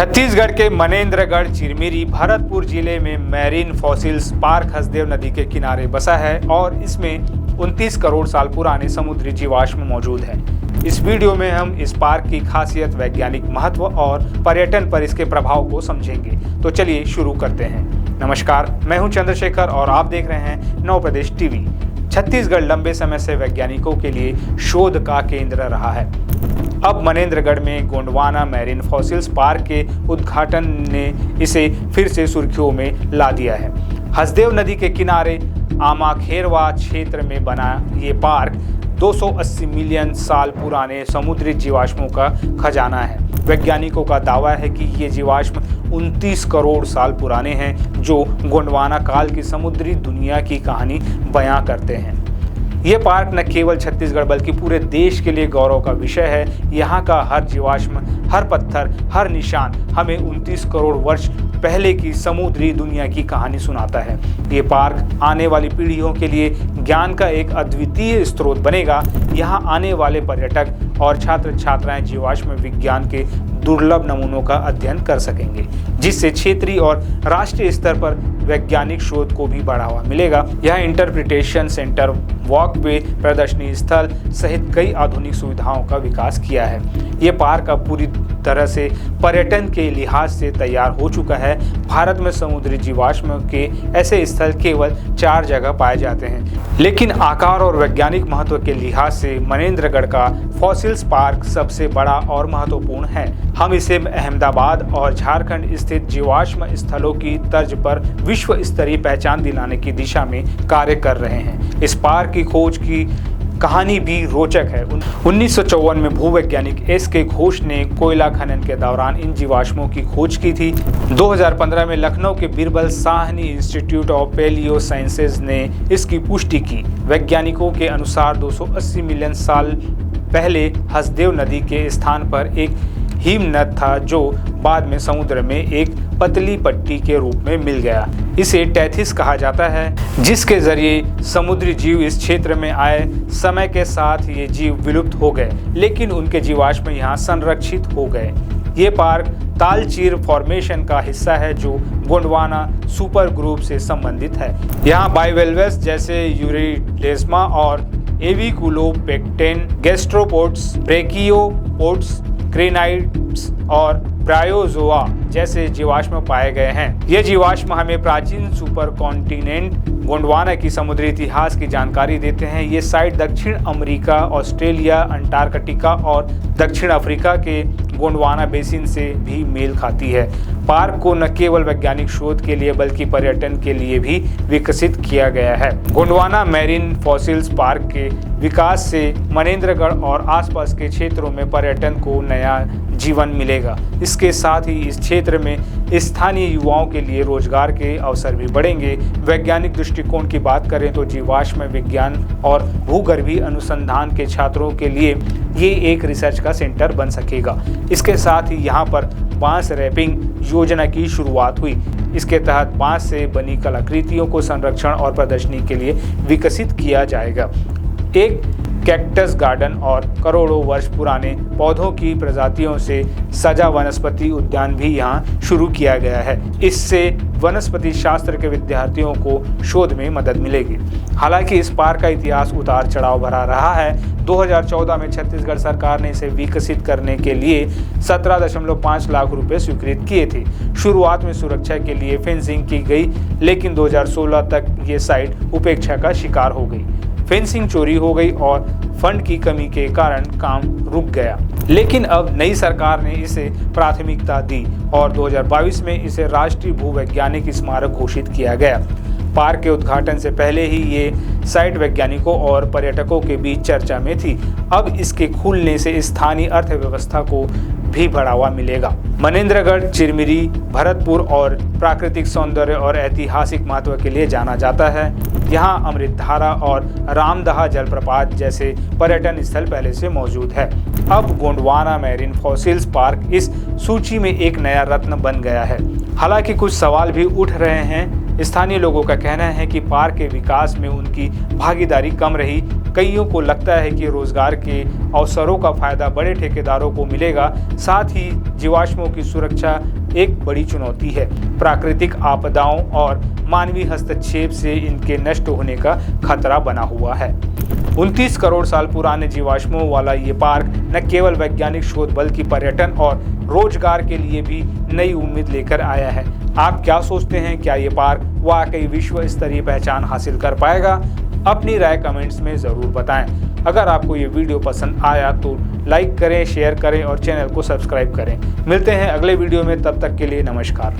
छत्तीसगढ़ के मनेन्द्रगढ़ चिरमिरी भरतपुर जिले में मैरीन फॉसिल्स पार्क हसदेव नदी के किनारे बसा है और इसमें 29 करोड़ साल पुराने समुद्री जीवाश्म मौजूद हैं। इस वीडियो में हम इस पार्क की खासियत, वैज्ञानिक महत्व और पर्यटन पर इसके प्रभाव को समझेंगे। तो चलिए शुरू करते हैं। नमस्कार, मैं हूं चंद्रशेखर और आप देख रहे हैं नव प्रदेश टीवी। छत्तीसगढ़ लंबे समय से वैज्ञानिकों के लिए शोध का केंद्र रहा है। अब मनेन्द्रगढ़ में गोंडवाना मैरीन फॉसिल्स पार्क के उद्घाटन ने इसे फिर से सुर्खियों में ला दिया है। हसदेव नदी के किनारे आमाखेरवा क्षेत्र में बना ये पार्क 280 मिलियन साल पुराने समुद्री जीवाश्मों का खजाना है। वैज्ञानिकों का दावा है कि ये जीवाश्म 29 करोड़ साल पुराने हैं, जो गोंडवाना काल की समुद्री दुनिया की कहानी बयां करते हैं। ये पार्क न केवल छत्तीसगढ़ बल्कि पूरे देश के लिए गौरव का विषय है। यहाँ का हर जीवाश्म, हर पत्थर, हर निशान हमें 29 करोड़ वर्ष पहले की समुद्री दुनिया की कहानी सुनाता है। ये पार्क आने वाली पीढ़ियों के लिए ज्ञान का एक अद्वितीय स्रोत बनेगा। यहाँ आने वाले पर्यटक और छात्र छात्राएं जीवाश्म विज्ञान के दुर्लभ नमूनों का अध्ययन कर सकेंगे, जिससे क्षेत्रीय और राष्ट्रीय स्तर पर वैज्ञानिक शोध को भी बढ़ावा मिलेगा। यह इंटरप्रिटेशन सेंटर, वॉकवे, प्रदर्शनी स्थल सहित कई आधुनिक सुविधाओं का विकास किया है। ये पार्क अब पूरी तरह से पर्यटन के लिहाज से तैयार हो चुका है। भारत में समुद्री जीवाश्म के ऐसे स्थल केवल 4 जगह पाए जाते हैं, लेकिन आकार और वैज्ञानिक महत्व के लिहाज से मनेन्द्रगढ़ का फॉसिल्स पार्क सबसे बड़ा और महत्वपूर्ण है। हम इसे अहमदाबाद और झारखंड स्थित जीवाश्म स्थलों की तर्ज पर विश्व स्तरीय पहचान दिलाने की दिशा में कार्य कर रहे हैं। इस पार्क की खोज की कहानी भी रोचक है। 1954 में भूवैज्ञानिक एस.के. घोष ने कोयला खनन के दौरान इन जीवाश्मों की खोज की थी। 2015 में लखनऊ के Birbal Sahni institute of palaeosciences ने इसकी पुष्टि की। वैज्ञानिकों के अनुसार 280 मिलियन साल पहले हसदेव नदी के स्थान पर एक हिमनद था, जो बाद में समुद्र में एक पतली पट्टी के रूप में मिल गया। इसे टेथिस कहा जाता है, जिसके जरिए समुद्री जीव इस क्षेत्र में आए। समय के साथ ये जीव विलुप्त हो गए, लेकिन उनके जीवाश्म यहाँ संरक्षित हो गए। ये पार्क तालचीर फॉर्मेशन का हिस्सा है, जो गोंडवाना सुपर ग्रुप से संबंधित है। यहाँ बाइवेल्वस जैसे यूरिडेस्मा और एविकुलोपेक्टेन, गैस्ट्रोपोड्स, ब्रेकियोपोड्स, क्रेनाइड्स और ब्रायोजोआ जैसे जीवाश्म पाए गए हैं। ये जीवाश्म हमें प्राचीन सुपर कॉन्टिनेंट गोंडवाना की समुद्री इतिहास की जानकारी देते हैं। ये साइट दक्षिण अमेरिका, ऑस्ट्रेलिया, अंटार्कटिका और दक्षिण अफ्रीका के गोंडवाना बेसिन से भी मेल खाती है। पार्क को न केवल वैज्ञानिक शोध के लिए बल्कि पर्यटन के लिए भी विकसित किया गया है। गोंडवाना मैरीन फॉसिल्स पार्क के विकास से मनेन्द्रगढ़ और आसपास के क्षेत्रों में पर्यटन को नया जीवन मिलेगा। इसके साथ ही इस क्षेत्र में स्थानीय युवाओं के लिए रोजगार के अवसर भी बढ़ेंगे। वैज्ञानिक दृष्टिकोण की बात करें तो जीवाश्म विज्ञान और भूगर्भीय अनुसंधान के छात्रों के लिए ये एक रिसर्च का सेंटर बन सकेगा। इसके साथ ही यहाँ पर बांस रैपिंग योजना की शुरुआत हुई। इसके तहत बांस से बनी कलाकृतियों को संरक्षण और प्रदर्शनी के लिए विकसित किया जाएगा। एक कैक्टस गार्डन और करोड़ों वर्ष पुराने पौधों की प्रजातियों से सजा वनस्पति उद्यान भी यहाँ शुरू किया गया है। इससे वनस्पति शास्त्र के विद्यार्थियों को शोध में मदद मिलेगी। हालांकि इस पार्क का इतिहास उतार चढ़ाव भरा रहा है। 2014 में छत्तीसगढ़ सरकार ने इसे विकसित करने के लिए 17.5 लाख रुपए स्वीकृत किए थे। शुरुआत में सुरक्षा के लिए फेंसिंग की गई, लेकिन 2016 तक ये साइट उपेक्षा का शिकार हो गई। फेंसिंग चोरी हो गई और फंड की कमी के कारण काम रुक गया। लेकिन अब नई सरकार ने इसे प्राथमिकता दी और 2022 में इसे राष्ट्रीय भूवैज्ञानिक स्मारक घोषित किया गया। पार्क के उद्घाटन से पहले ही ये साइट वैज्ञानिकों और पर्यटकों के बीच चर्चा में थी। अब इसके खुलने से स्थानीय अर्थव्यवस्था को भी बढ़ावा मिलेगा। मनेन्द्रगढ़ चिरमिरी भरतपुर और प्राकृतिक सौंदर्य और ऐतिहासिक महत्व के लिए जाना जाता है। यहाँ अमृतधारा और रामदहा जलप्रपात जैसे पर्यटन स्थल पहले से मौजूद है। अब गोंडवाना मैरीन फॉसिल्स पार्क इस सूची में एक नया रत्न बन गया है। हालांकि कुछ सवाल भी उठ रहे हैं। स्थानीय लोगों का कहना है कि पार्क के विकास में उनकी भागीदारी कम रही। कईयों को लगता है कि रोजगार के अवसरों का फायदा बड़े ठेकेदारों को मिलेगा। साथ ही जीवाश्मों की सुरक्षा एक बड़ी चुनौती है। प्राकृतिक आपदाओं और मानवीय हस्तक्षेप से इनके नष्ट होने का खतरा बना हुआ है। 29 करोड़ साल पुराने जीवाश्मों वाला ये पार्क न केवल वैज्ञानिक शोध बल्कि पर्यटन और रोजगार के लिए भी नई उम्मीद लेकर आया है। आप क्या सोचते हैं, क्या ये पार्क वाकई विश्व स्तरीय पहचान हासिल कर पाएगा? अपनी राय कमेंट्स में ज़रूर बताएं। अगर आपको ये वीडियो पसंद आया तो लाइक करें, शेयर करें और चैनल को सब्सक्राइब करें। मिलते हैं अगले वीडियो में, तब तक के लिए नमस्कार।